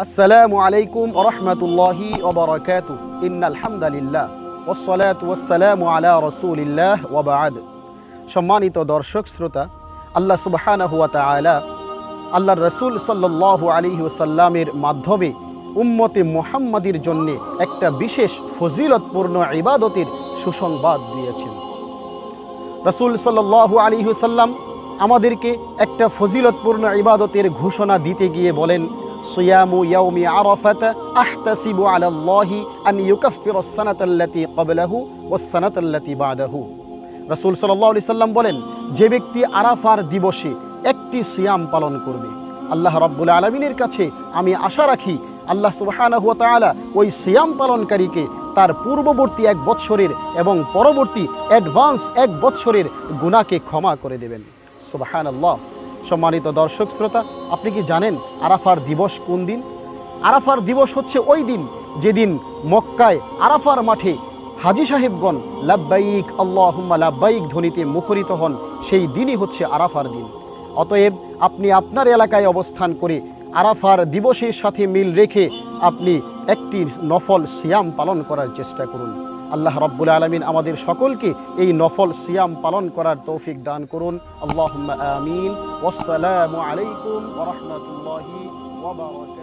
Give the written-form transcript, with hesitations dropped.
আসসালামু আলাইকুম ওয়া রাহমাতুল্লাহি ওয়া বারাকাতুহু ইন্নাল হামদালিল্লাহ ওয়াস সালাতু ওয়াস সালামু আলা রাসূলিল্লাহ ওয়া বা'দ। সম্মানিত দর্শক শ্রোতা, আল্লাহ সুবহানাহু ওয়া তাআলা আল্লাহর রাসূল সাল্লাল্লাহু আলাইহি ওয়াসাল্লামের মাধ্যমে উম্মতে মুহাম্মাদির জন্য একটা বিশেষ ফজিলতপূর্ণ ইবাদতের সুসংবাদ দিয়েছেন। রাসূল সাল্লাল্লাহু আলাইহি ওয়াসাল্লাম আমাদেরকে একটা ফজিলতপূর্ণ ইবাদতের ঘোষণা দিতে গিয়ে বলেন, সিয়ামু ইয়াউমি আরাফাতা আহতাসিবু আলাল্লাহি আন ইউকাফিরাস সানাতাল্লাতী ক্বাবলাহু ওয়াস সানাতাল্লাতী বা'দাহু। রাসূল সাল্লাল্লাহু আলাইহি সাল্লাম বলেন, যে ব্যক্তি আরাফার দিবসে একটি সিয়াম পালন করবে, আল্লাহ রাব্বুল আলামিনের কাছে আমি আশা রাখি আল্লাহ সুবহানাহু ওয়া তাআলা ওই সিয়াম পালনকারীকে তার পূর্ববর্তী এক বৎসরের এবং পরবর্তী অ্যাডভান্স এক বৎসরের গুনাহকে ক্ষমা করে দেবেন। সুবহানাল্লাহ। সম্মানিত দর্শক শ্রোতা, আপনি কি জানেন আরাফার দিবস কোন দিন? আরাফার দিবস হচ্ছে ওই দিন যেদিন মক্কায় আরাফার মাঠে হাজী সাহেবগণ লাব্বাইক আল্লাহুম্মা লাব্বাইক ধ্বনিতে মুখরিত হন। সেই দিনই হচ্ছে আরাফার দিন। অতএব আপনি আপনার এলাকায় অবস্থান করে আরাফার দিবসের সাথে মিল রেখে আপনি একটি নফল সিয়াম পালন করার চেষ্টা করুন। আল্লাহ রাব্বুল আলামিন আমাদের সকলকে এই নফল সিয়াম পালন করার তৌফিক দান করুন। আল্লাহুম্মা আমিন। ওয়াসসালামু আলাইকুম ওয়া রাহমাতুল্লাহি ওয়া বারাকাতুহু।